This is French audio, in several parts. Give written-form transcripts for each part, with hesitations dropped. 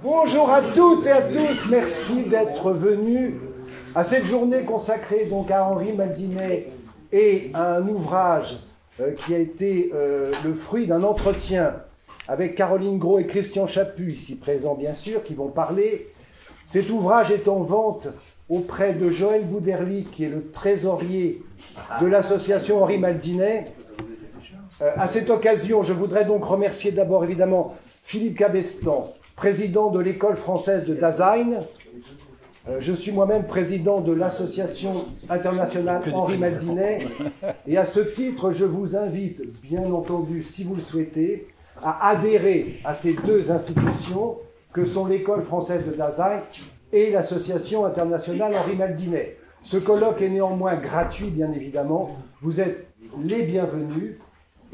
Bonjour à toutes et à tous, merci d'être venus à cette journée consacrée donc à Henri Maldinet et à un ouvrage qui a été le fruit d'un entretien avec Caroline Gros et Christian Chaput, ici présents bien sûr, qui vont parler. Cet ouvrage est en vente auprès de Joël Bouderlic, qui est le trésorier de l'association Henri Maldinet. À cette occasion, je voudrais donc remercier d'abord évidemment Philippe Cabestan, président de l'école française de Dasein. Je suis moi-même président de l'association internationale Henri Maldinet. Et à ce titre, je vous invite, bien entendu, si vous le souhaitez, à adhérer à ces deux institutions que sont l'école française de Dasein et l'association internationale Henri Maldinet. Ce colloque est néanmoins gratuit, bien évidemment. Vous êtes les bienvenus.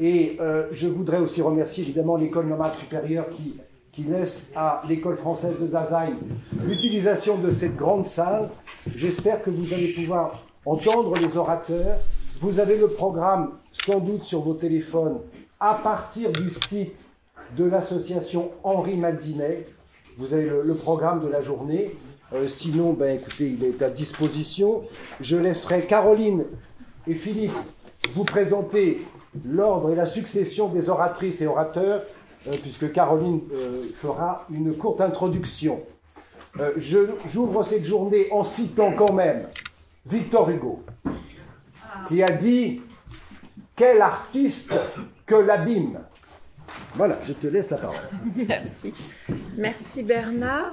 Et je voudrais aussi remercier évidemment l'école normale supérieure qui laisse à l'école française de Dasein l'utilisation de cette grande salle. J'espère que vous allez pouvoir entendre les orateurs. Vous avez le programme sans doute sur vos téléphones à partir du site de l'association Henri Maldinet. Vous avez le programme de la journée. Sinon, écoutez, il est à disposition. Je laisserai Caroline et Philippe vous présenter l'ordre et la succession des oratrices et orateurs, puisque Caroline fera une courte introduction. J'ouvre cette journée en citant quand même Victor Hugo, qui a dit « Quel artiste que l'abîme !» Voilà, je te laisse la parole. Merci. Merci Bernard.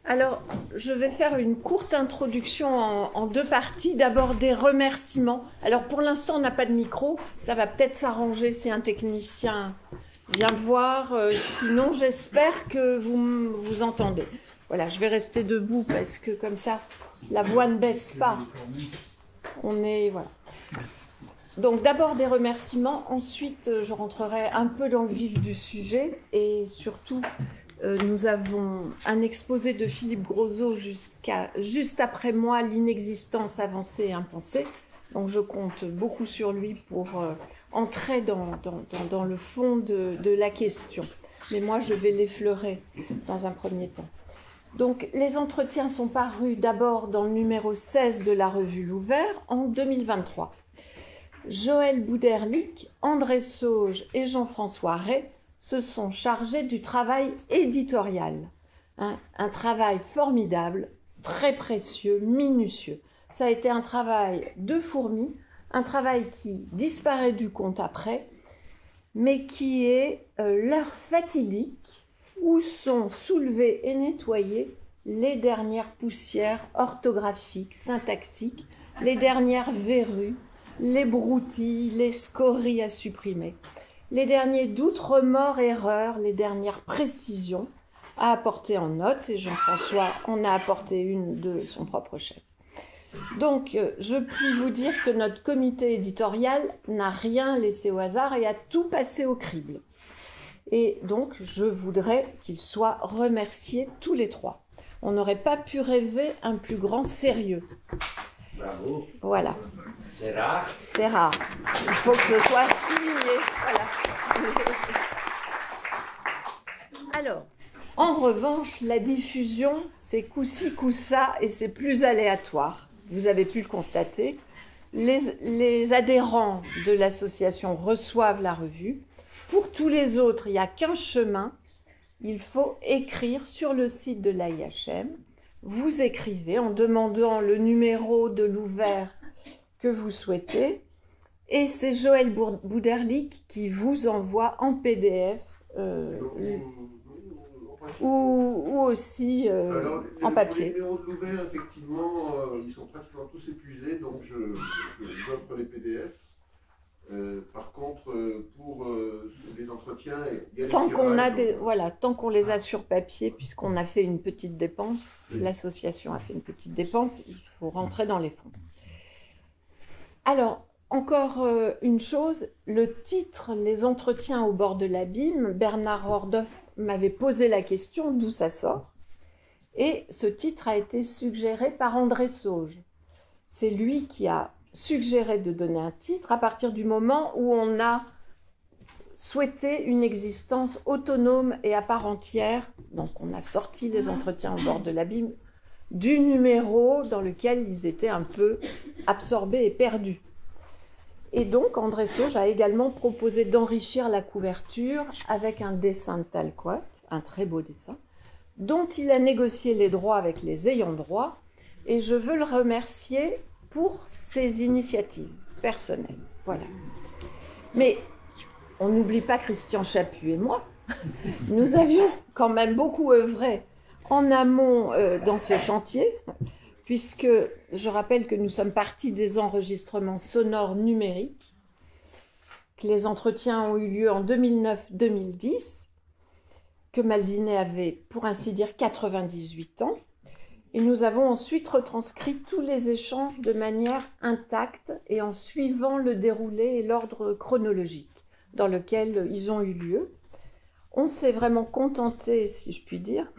Alors, je vais faire une courte introduction en deux parties. D'abord, des remerciements. Alors, pour l'instant, on n'a pas de micro. Ça va peut-être s'arranger si un technicien vient voir. Sinon, j'espère que vous entendez. Voilà, je vais rester debout parce que comme ça, la voix ne baisse pas. Voilà. Donc, d'abord, des remerciements. Ensuite, je rentrerai un peu dans le vif du sujet et surtout... nous avons un exposé de Philippe Grosot juste après moi, l'inexistence avancée et impensée. Donc je compte beaucoup sur lui pour entrer dans le fond de la question. Mais moi, je vais l'effleurer dans un premier temps. Donc les entretiens sont parus d'abord dans le numéro 16 de la revue L'Ouvert en 2023. Joël Bouderlic, André Sauge et Jean-François Ray se sont chargés du travail éditorial. Un travail formidable, très précieux, minutieux. Ça a été un travail de fourmi, un travail qui disparaît du compte après, mais qui est l'heure fatidique où sont soulevées et nettoyées les dernières poussières orthographiques, syntaxiques, les dernières verrues, les broutilles, les scories à supprimer. Les derniers doutes, remords, erreurs, les dernières précisions à apporter en note, et Jean-François en a apporté une de son propre chef. Donc, je puis vous dire que notre comité éditorial n'a rien laissé au hasard et a tout passé au crible. Et donc, je voudrais qu'ils soient remerciés tous les trois. On n'aurait pas pu rêver un plus grand sérieux. Bravo. Voilà. C'est rare. C'est rare. Il faut que ce soit souligné. Voilà. Alors, en revanche, la diffusion, c'est coup-ci, coup-ça, et c'est plus aléatoire. Vous avez pu le constater. Les adhérents de l'association reçoivent la revue. Pour tous les autres, il n'y a qu'un chemin. Il faut écrire sur le site de l'AIHM. Vous écrivez en demandant le numéro de l'ouvert que vous souhaitez, et c'est Joël Bouderlic qui vous envoie en PDF ou aussi en papier. Les numéros de l'ouvert, effectivement, ils sont pratiquement tous épuisés, donc j'offre les PDF. Par contre, pour les entretiens, tant qu'on les a sur papier, puisqu'on a fait une petite dépense, l'association a fait une petite dépense, il faut rentrer dans les fonds. Alors, encore une chose, le titre « Les entretiens au bord de l'abîme », Bernard Hordoff m'avait posé la question d'où ça sort, et ce titre a été suggéré par André Sauge. C'est lui qui a suggéré de donner un titre à partir du moment où on a souhaitait une existence autonome et à part entière. Donc on a sorti les entretiens au bord de l'abîme du numéro dans lequel ils étaient un peu absorbés et perdus. Et donc André Sauge a également proposé d'enrichir la couverture avec un dessin de Talcott, un très beau dessin, dont il a négocié les droits avec les ayants droit, et je veux le remercier pour ses initiatives personnelles. Voilà. Mais on n'oublie pas Christian Chaput et moi. Nous avions quand même beaucoup œuvré en amont dans ce chantier, puisque je rappelle que nous sommes partis des enregistrements sonores numériques, que les entretiens ont eu lieu en 2009-2010, que Maldinet avait, pour ainsi dire, 98 ans, et nous avons ensuite retranscrit tous les échanges de manière intacte et en suivant le déroulé et l'ordre chronologique dans lequel ils ont eu lieu. On s'est vraiment contenté, si je puis dire,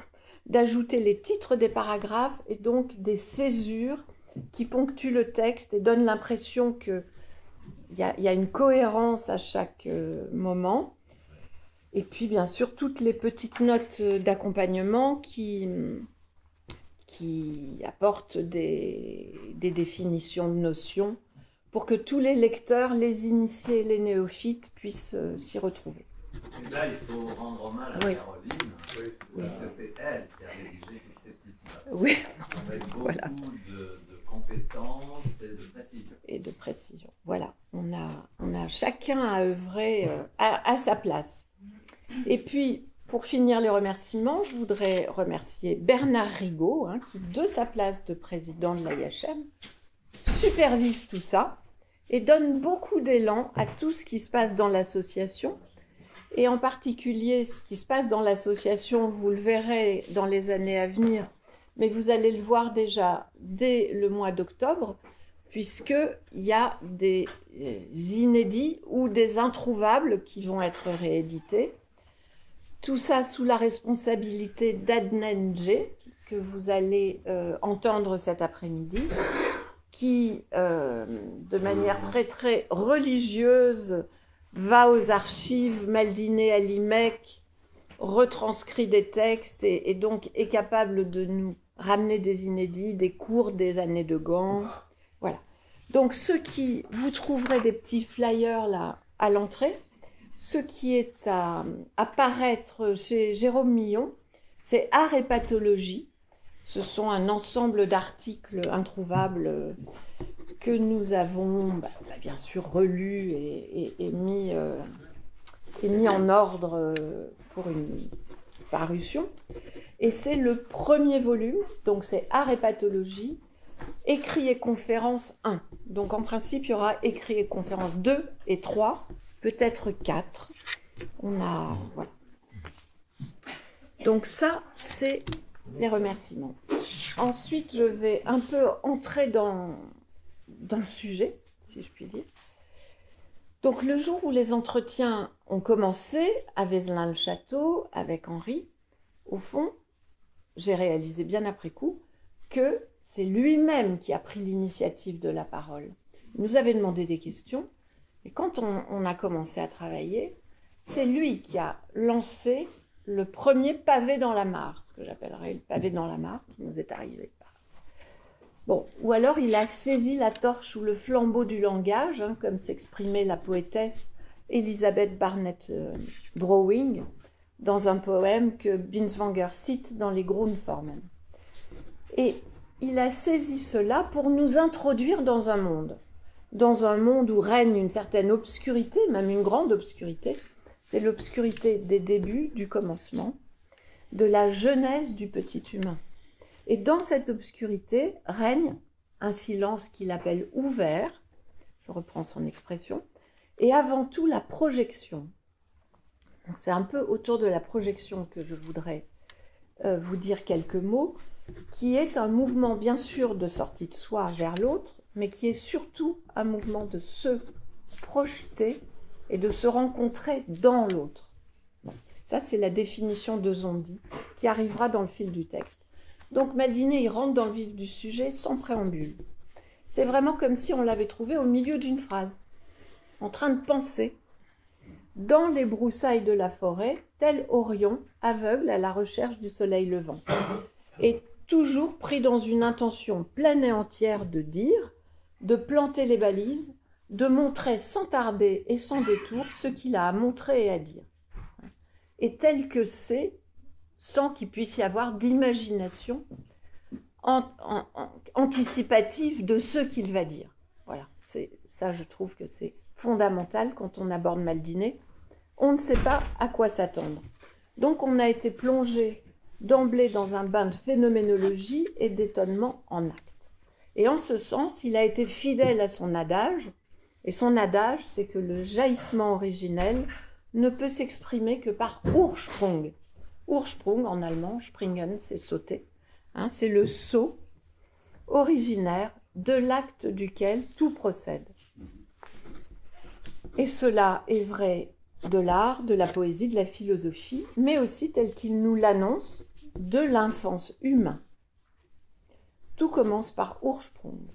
d'ajouter les titres des paragraphes et donc des césures qui ponctuent le texte et donnent l'impression qu'il y a une cohérence à chaque moment. Et puis, bien sûr, toutes les petites notes d'accompagnement qui apportent des définitions de notions pour que tous les lecteurs, les initiés et les néophytes puissent s'y retrouver. Et là, il faut rendre hommage à Oui. Caroline, parce que c'est elle qui a rédigé toutes ces petites notes. Oui, Avec beaucoup Voilà. de compétences et de précision. et de précision. Voilà, on a chacun à œuvrer à sa place. Et puis, pour finir les remerciements, je voudrais remercier Bernard Rigaud, qui, de sa place de président de l'IHM, supervise tout ça et donne beaucoup d'élan à tout ce qui se passe dans l'association. Et en particulier, ce qui se passe dans l'association, vous le verrez dans les années à venir, mais vous allez le voir déjà dès le mois d'octobre, puisqu'il y a des inédits ou des introuvables qui vont être réédités. Tout ça sous la responsabilité d'Adnan G, que vous allez entendre cet après-midi, qui, de manière très très religieuse, va aux archives Maldinet à l'IMEC, retranscrit des textes et donc est capable de nous ramener des inédits, des cours des années de Gand. Voilà. Donc ceux qui, vous trouverez des petits flyers là à l'entrée. Ce qui est à apparaître chez Jérôme Millon, c'est Art et pathologie. Ce sont un ensemble d'articles introuvables que nous avons bien sûr relus et mis en ordre pour une parution. Et c'est le premier volume, donc c'est Art et pathologie, écrit et conférence 1. Donc en principe, il y aura écrit et conférence 2 et 3, peut-être 4. Voilà. Donc ça, c'est les remerciements. Ensuite, je vais un peu entrer dans le sujet, si je puis dire. Donc le jour où les entretiens ont commencé à Vézelin-le-Château avec Henri, au fond, j'ai réalisé bien après coup que c'est lui-même qui a pris l'initiative de la parole. Il nous avait demandé des questions, et quand on a commencé à travailler, c'est lui qui a lancé le premier pavé dans la mare, ce que j'appellerais le pavé dans la mare, qui nous est arrivé. Bon, ou alors il a saisi la torche ou le flambeau du langage, comme s'exprimait la poétesse Elizabeth Barnett Browning dans un poème que Binswanger cite dans les Grundformen. Et il a saisi cela pour nous introduire dans un monde où règne une certaine obscurité, même une grande obscurité. C'est l'obscurité des débuts, du commencement, de la jeunesse du petit humain. Et dans cette obscurité règne un silence qu'il appelle ouvert, je reprends son expression, et avant tout la projection. Donc c'est un peu autour de la projection que je voudrais vous dire quelques mots, qui est un mouvement bien sûr de sortie de soi vers l'autre, mais qui est surtout un mouvement de se projeter et de se rencontrer dans l'autre. Bon, ça c'est la définition de Zondi, qui arrivera dans le fil du texte. Donc Maldinet, il rentre dans le vif du sujet sans préambule. C'est vraiment comme si on l'avait trouvé au milieu d'une phrase, en train de penser dans les broussailles de la forêt, tel Orion, aveugle à la recherche du soleil levant. Et toujours pris dans une intention pleine et entière de dire, de planter les balises, de montrer sans tarder et sans détour ce qu'il a à montrer et à dire. Et tel que c'est, sans qu'il puisse y avoir d'imagination anticipative de ce qu'il va dire. Voilà, ça je trouve que c'est fondamental quand on aborde Maldiné. On ne sait pas à quoi s'attendre. Donc on a été plongé d'emblée dans un bain de phénoménologie et d'étonnement en acte. Et en ce sens, il a été fidèle à son adage, et son adage, c'est que le jaillissement originel ne peut s'exprimer que par Ursprung. Ursprung, en allemand, springen, c'est sauter. C'est le saut originaire de l'acte duquel tout procède. Et cela est vrai de l'art, de la poésie, de la philosophie, mais aussi tel qu'il nous l'annonce, de l'enfance humain. Tout commence par Ursprung.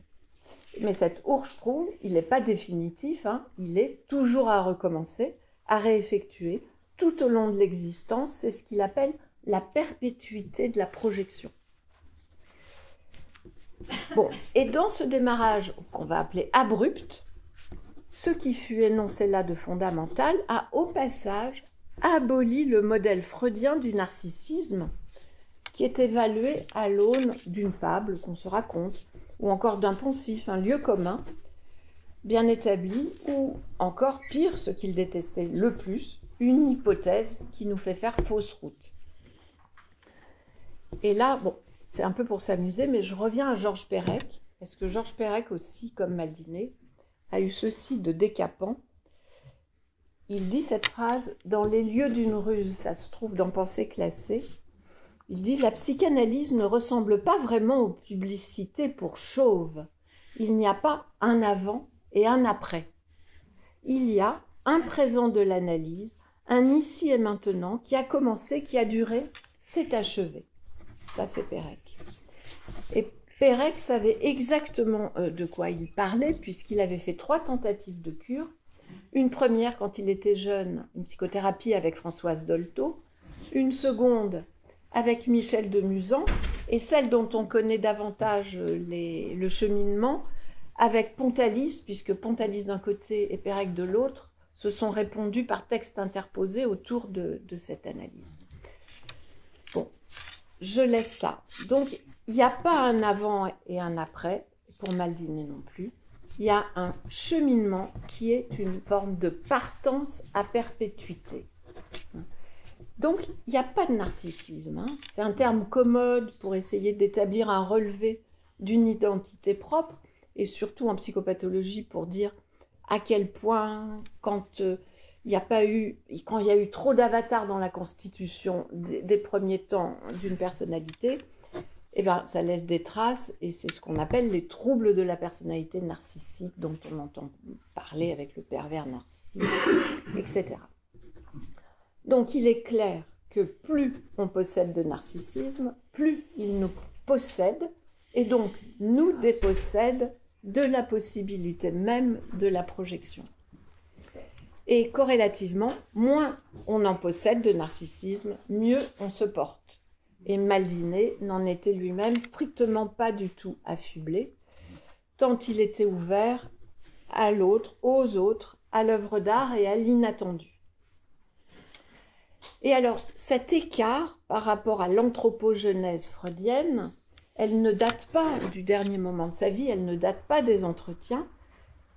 Mais cet Ursprung, il n'est pas définitif, il est toujours à recommencer, à réeffectuer, tout au long de l'existence. C'est ce qu'il appelle la perpétuité de la projection. Bon, et dans ce démarrage qu'on va appeler abrupt, ce qui fut énoncé là de fondamental a au passage aboli le modèle freudien du narcissisme qui est évalué à l'aune d'une fable qu'on se raconte, ou encore d'un poncif, un lieu commun, bien établi, ou encore pire, ce qu'il détestait le plus, une hypothèse qui nous fait faire fausse route. Et là, bon, c'est un peu pour s'amuser, mais je reviens à Georges Perec, parce que Georges Perec aussi, comme Maldiné, a eu ceci de décapant. Il dit cette phrase « Dans les lieux d'une ruse », ça se trouve dans Pensée classée. Il dit « La psychanalyse ne ressemble pas vraiment aux publicités pour chauves. Il n'y a pas un avant et un après. Il y a un présent de l'analyse, un ici et maintenant qui a commencé, qui a duré, s'est achevé. » Ça, c'est Perec. Et Perec savait exactement de quoi il parlait, puisqu'il avait fait 3 tentatives de cure. Une première, quand il était jeune, une psychothérapie avec Françoise Dolto. Une seconde, avec Michel de Musan. Et celle dont on connaît davantage le cheminement, avec Pontalis, puisque Pontalis d'un côté et Perec de l'autre se sont répondus par texte interposé autour de cette analyse. Bon, je laisse ça. Donc, il n'y a pas un avant et un après, pour Maldiné non plus. Il y a un cheminement qui est une forme de partance à perpétuité. Donc, il n'y a pas de narcissisme. C'est un terme commode pour essayer d'établir un relevé d'une identité propre, et surtout en psychopathologie pour dire à quel point, quand il y a eu trop d'avatars dans la constitution des premiers temps d'une personnalité, eh ben, ça laisse des traces, et c'est ce qu'on appelle les troubles de la personnalité narcissique, dont on entend parler avec le pervers narcissique, etc. Donc il est clair que plus on possède de narcissisme, plus il nous possède, et donc nous dépossède de la possibilité même de la projection. Et corrélativement, moins on en possède de narcissisme, mieux on se porte. Et Maldiné n'en était lui-même strictement pas du tout affublé, tant il était ouvert à l'autre, aux autres, à l'œuvre d'art et à l'inattendu. Et alors, cet écart par rapport à l'anthropogenèse freudienne, elle ne date pas du dernier moment de sa vie, elle ne date pas des entretiens.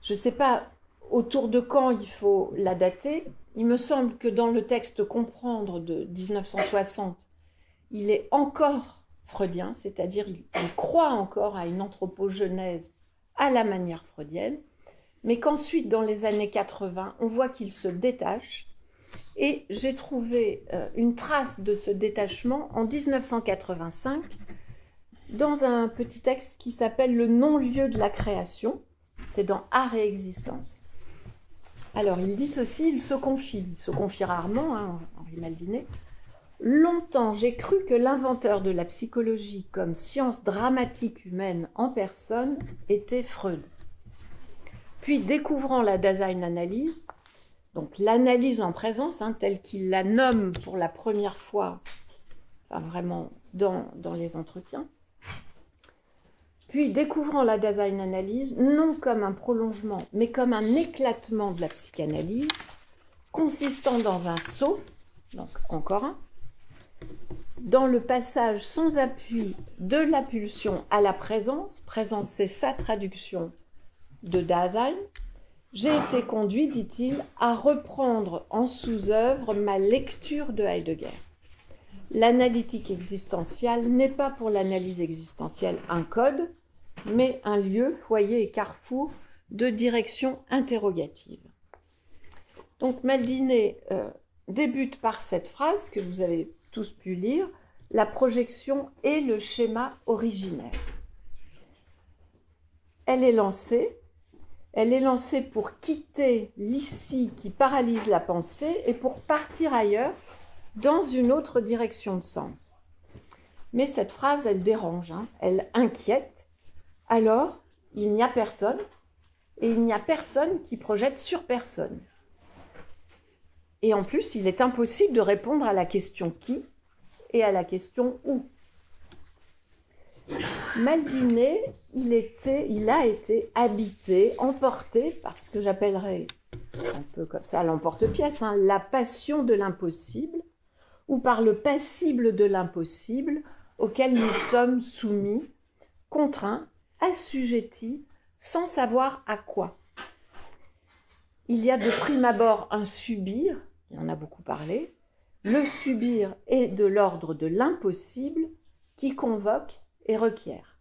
Je ne sais pas autour de quand il faut la dater. Il me semble que dans le texte Comprendre de 1960, il est encore freudien, c'est-à-dire il croit encore à une anthropogenèse à la manière freudienne, mais qu'ensuite, dans les années 80, on voit qu'il se détache. Et j'ai trouvé une trace de ce détachement en 1985, dans un petit texte qui s'appelle « Le non-lieu de la création ». C'est dans « Art et existence ». Alors, il dit ceci, il se confie rarement, Henri Maldiné. « Longtemps, j'ai cru que l'inventeur de la psychologie comme science dramatique humaine en personne était Freud. Puis, découvrant la Dasein-Analyse, donc l'analyse en présence, telle qu'il la nomme pour la première fois, enfin vraiment dans les entretiens. Puis découvrant la Dasein-Analyse, non comme un prolongement, mais comme un éclatement de la psychanalyse, consistant dans un saut, donc encore un, dans le passage sans appui de la pulsion à la présence, présence c'est sa traduction de Dasein, j'ai été conduit, dit-il, à reprendre en sous-œuvre ma lecture de Heidegger. L'analytique existentielle n'est pas pour l'analyse existentielle un code, mais un lieu, foyer et carrefour de direction interrogative. Donc Maldinet débute par cette phrase que vous avez tous pu lire, la projection est le schéma originaire. Elle est lancée pour quitter l'ici qui paralyse la pensée et pour partir ailleurs dans une autre direction de sens. Mais cette phrase, elle dérange, elle inquiète. Alors, il n'y a personne, et il n'y a personne qui projette sur personne. Et en plus, il est impossible de répondre à la question qui et à la question où. Maldinet, il a été habité, emporté par ce que j'appellerais un peu comme ça l'emporte-pièce, la passion de l'impossible, ou par le passible de l'impossible auquel nous sommes soumis, contraints, assujettis, sans savoir à quoi. Il y a de prime abord un subir, il en a beaucoup parlé, le subir est de l'ordre de l'impossible qui convoque et requiert.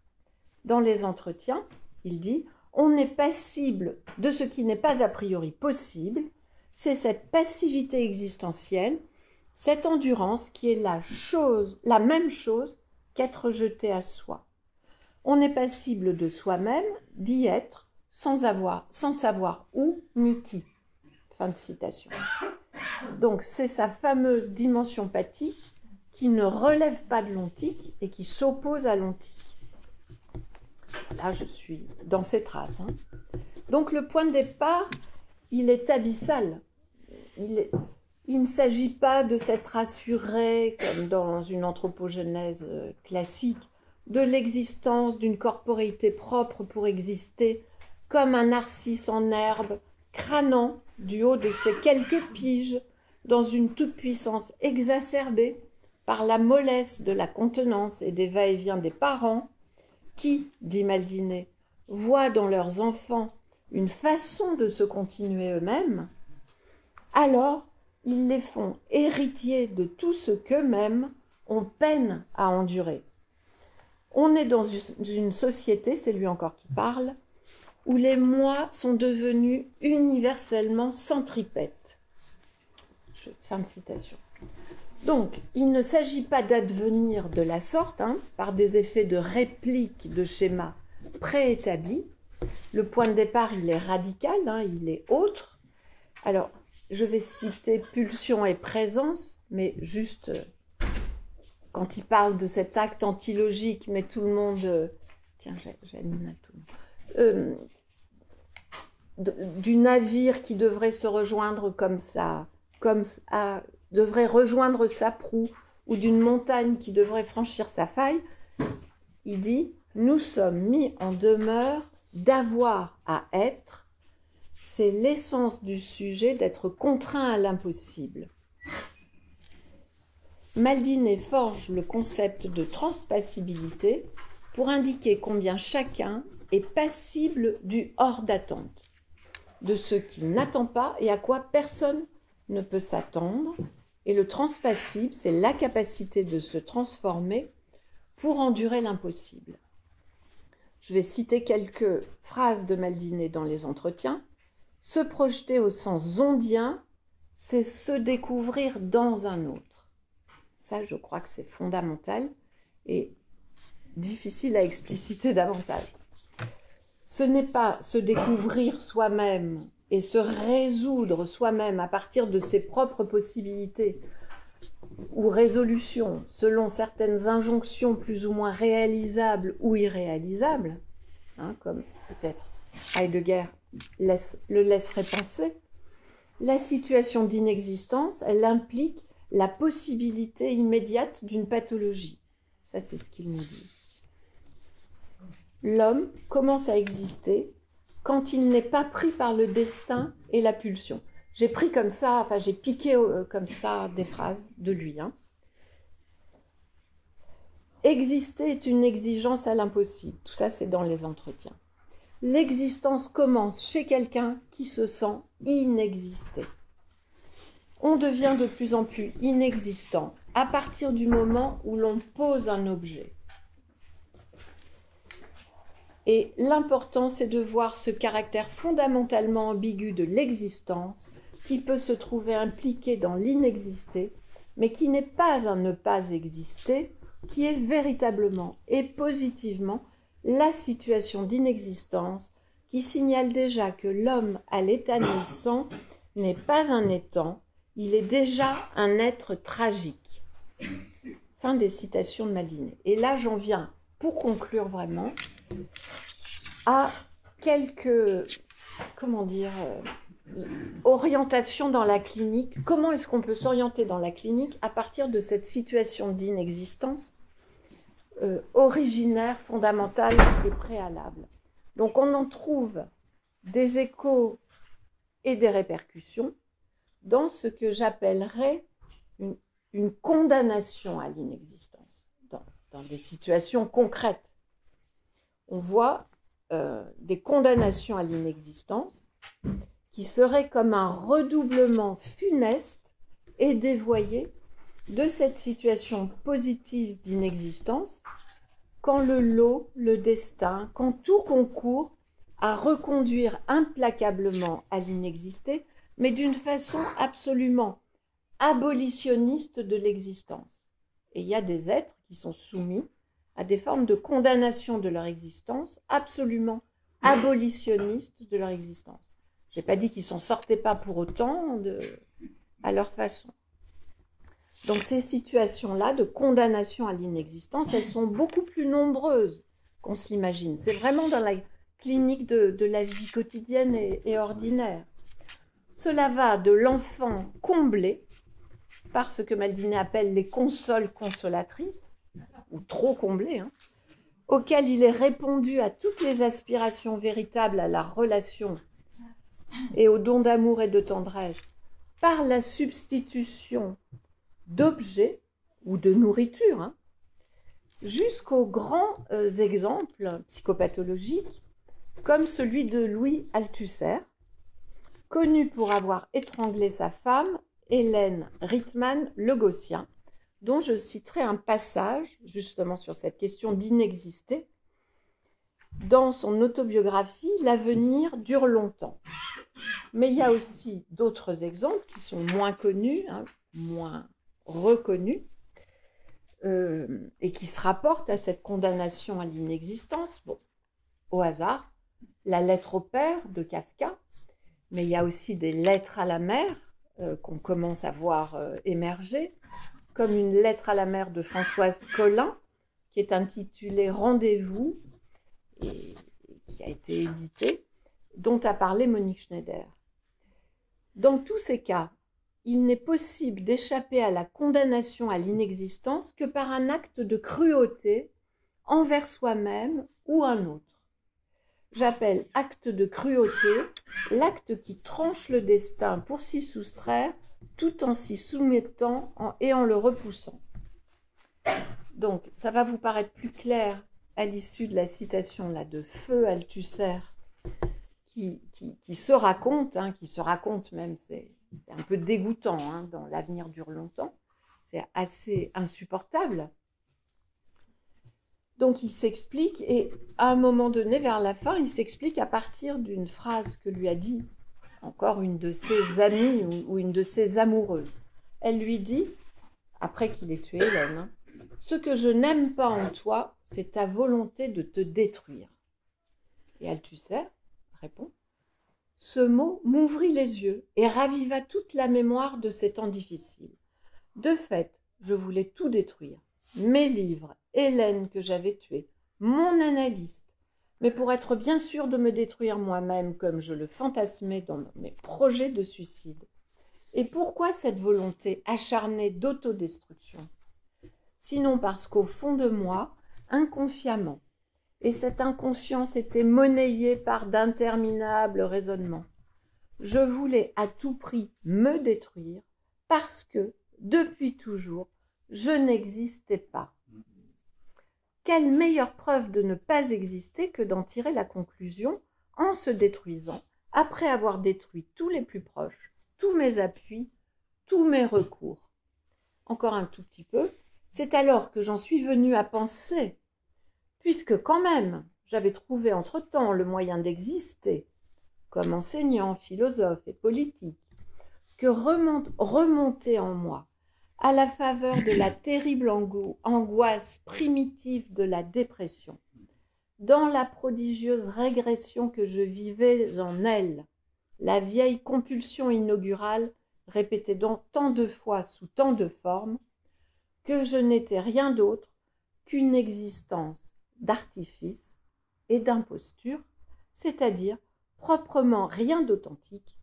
Dans les entretiens, il dit « On est passible de ce qui n'est pas a priori possible, c'est cette passivité existentielle, cette endurance qui est la même chose qu'être jeté à soi. On est passible de soi-même, d'y être, sans savoir où ni qui. » Fin de citation. Donc c'est sa fameuse dimension pathique qui ne relève pas de l'ontique et qui s'oppose à l'ontique. Là, je suis dans ces traces. Donc le point de départ, il est abyssal. Il ne s'agit pas de s'être rassuré, comme dans une anthropogenèse classique, de l'existence d'une corporéité propre pour exister, comme un narcisse en herbe, crânant du haut de ses quelques piges, dans une toute-puissance exacerbée par la mollesse de la contenance et des va-et-vient des parents, qui, dit Maldinet, voient dans leurs enfants une façon de se continuer eux-mêmes, alors ils les font héritiers de tout ce qu'eux-mêmes ont peine à endurer. On est dans une société, c'est lui encore qui parle, où les moi sont devenus universellement centripètes. Fin de citation. Donc, il ne s'agit pas d'advenir de la sorte, par des effets de réplique de schémas préétablis. Le point de départ, il est radical, il est autre. Alors, je vais citer pulsion et présence, mais juste quand il parle de cet acte antilogique, mais tout le monde... tiens, j'anime à tout le monde. Du navire qui devrait se rejoindre devrait rejoindre sa proue, ou d'une montagne qui devrait franchir sa faille, il dit « Nous sommes mis en demeure d'avoir à être, c'est l'essence du sujet d'être contraint à l'impossible. » Maldinet forge le concept de transpassibilité pour indiquer combien chacun est passible du hors d'attente, de ce qu'il n'attend pas et à quoi personne ne peut s'attendre, et le transpassible, c'est la capacité de se transformer pour endurer l'impossible. Je vais citer quelques phrases de Maldinet dans les entretiens. Se projeter au sens zondien, c'est se découvrir dans un autre. Ça, je crois que c'est fondamental et difficile à expliciter davantage. Ce n'est pas se découvrir soi-même et se résoudre soi-même à partir de ses propres possibilités ou résolutions selon certaines injonctions plus ou moins réalisables ou irréalisables, comme peut-être Heidegger le laisserait penser, La situation d'inexistence, elle implique la possibilité immédiate d'une pathologie. Ça, c'est ce qu'il nous dit. L'homme commence à exister quand il n'est pas pris par le destin et la pulsion. J'ai pris comme ça, enfin j'ai piqué comme ça des phrases de lui. Exister est une exigence à l'impossible. Tout ça, c'est dans les entretiens. L'existence commence chez quelqu'un qui se sent inexister. On devient de plus en plus inexistant à partir du moment où l'on pose un objet. Et l'important, c'est de voir ce caractère fondamentalement ambigu de l'existence qui peut se trouver impliqué dans l'inexisté, mais qui n'est pas un ne pas exister, qui est véritablement et positivement la situation d'inexistence qui signale déjà que l'homme à l'état naissant n'est pas un étant, il est déjà un être tragique. Fin des citations de Maldinet. Et là, j'en viens, pour conclure vraiment, à quelques, orientations dans la clinique. Comment est-ce qu'on peut s'orienter dans la clinique à partir de cette situation d'inexistence originaire, fondamentale et préalable. Donc on en trouve des échos et des répercussions dans ce que j'appellerais une condamnation à l'inexistence, dans des situations concrètes. On voit des condamnations à l'inexistence qui seraient comme un redoublement funeste et dévoyé de cette situation positive d'inexistence, quand le lot, le destin, quand tout concourt à reconduire implacablement à l'inexisté, mais d'une façon absolument abolitionniste de l'existence. Et il y a des êtres qui sont soumis à des formes de condamnation de leur existence, absolument abolitionnistes de leur existence. Je n'ai pas dit qu'ils ne s'en sortaient pas pour autant à leur façon. Donc ces situations-là de condamnation à l'inexistence, elles sont beaucoup plus nombreuses qu'on se l'imagine. C'est vraiment dans la clinique de la vie quotidienne et ordinaire. Cela va de l'enfant comblé par ce que Maldinet appelle les consoles consolatrices, ou trop comblé, auquel il est répondu à toutes les aspirations véritables à la relation et au don d'amour et de tendresse par la substitution d'objets ou de nourriture, jusqu'aux grands exemples psychopathologiques, comme celui de Louis Althusser, connu pour avoir étranglé sa femme, Hélène Rittmann-Le Gossien, dont je citerai un passage, justement sur cette question d'inexister, dans son autobiographie « L'avenir dure longtemps ». Mais il y a aussi d'autres exemples qui sont moins connus, moins reconnus, et qui se rapportent à cette condamnation à l'inexistence. Bon, au hasard, la lettre au père de Kafka, mais il y a aussi des lettres à la mère qu'on commence à voir émerger, comme une lettre à la mère de Françoise Collin, qui est intitulée « Rendez-vous » et qui a été éditée, dont a parlé Monique Schneider. Dans tous ces cas, il n'est possible d'échapper à la condamnation à l'inexistence que par un acte de cruauté envers soi-même ou un autre. J'appelle acte de cruauté l'acte qui tranche le destin pour s'y soustraire tout en s'y soumettant et en le repoussant. Donc, ça va vous paraître plus clair à l'issue de la citation là, de Feu Althusser, qui se raconte, même, c'est un peu dégoûtant dans L'avenir dure longtemps, c'est assez insupportable. Donc il s'explique, et à un moment donné, vers la fin, il s'explique à partir d'une phrase que lui a dit encore une de ses amies ou une de ses amoureuses. Elle lui dit, après qu'il ait tué Hélène, « Ce que je n'aime pas en toi, c'est ta volonté de te détruire. » Et Althusser répond, « Ce mot m'ouvrit les yeux et raviva toute la mémoire de ces temps difficiles. De fait, je voulais tout détruire. Mes livres, Hélène que j'avais tuée, mon analyste, mais pour être bien sûr de me détruire moi-même comme je le fantasmais dans mes projets de suicide. Et pourquoi cette volonté acharnée d'autodestruction? Sinon parce qu'au fond de moi, inconsciemment, et cette inconscience était monnayée par d'interminables raisonnements, je voulais à tout prix me détruire parce que, depuis toujours, je n'existais pas. Quelle meilleure preuve de ne pas exister que d'en tirer la conclusion en se détruisant, après avoir détruit tous les plus proches, tous mes appuis, tous mes recours. Encore un tout petit peu, c'est alors que j'en suis venue à penser, puisque quand même j'avais trouvé entre-temps le moyen d'exister, comme enseignant, philosophe et politique, que remonter en moi, à la faveur de la terrible angoisse primitive de la dépression, dans la prodigieuse régression que je vivais en elle, la vieille compulsion inaugurale répétée donc tant de fois sous tant de formes, que je n'étais rien d'autre qu'une existence d'artifice et d'imposture, c'est-à-dire proprement rien d'authentique,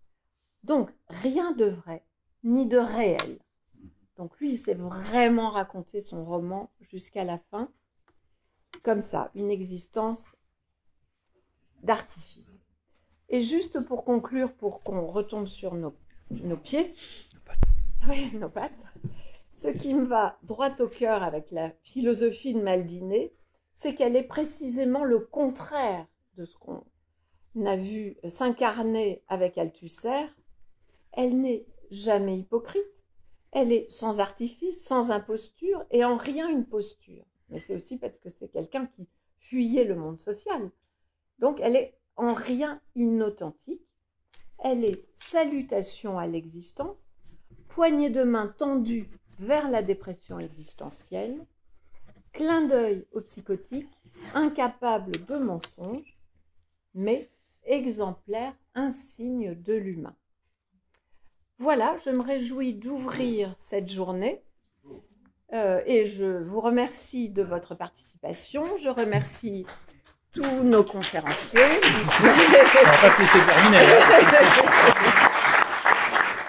donc rien de vrai ni de réel. Donc lui, il s'est vraiment raconté son roman jusqu'à la fin, comme ça, une existence d'artifice. Et juste pour conclure, pour qu'on retombe sur nos pieds, nos pattes, ce qui me va droit au cœur avec la philosophie de Maldinet, c'est qu'elle est précisément le contraire de ce qu'on a vu s'incarner avec Althusser. Elle n'est jamais hypocrite, elle est sans artifice, sans imposture et en rien une posture. Mais c'est aussi parce que c'est quelqu'un qui fuyait le monde social. Donc elle est en rien inauthentique, elle est salutation à l'existence, poignée de main tendue vers la dépression existentielle, clin d'œil au psychotique, incapable de mensonge, mais exemplaire, insigne de l'humain. Voilà, je me réjouis d'ouvrir cette journée et je vous remercie de votre participation. Je remercie tous nos conférenciers. On va pas se laisser terminer.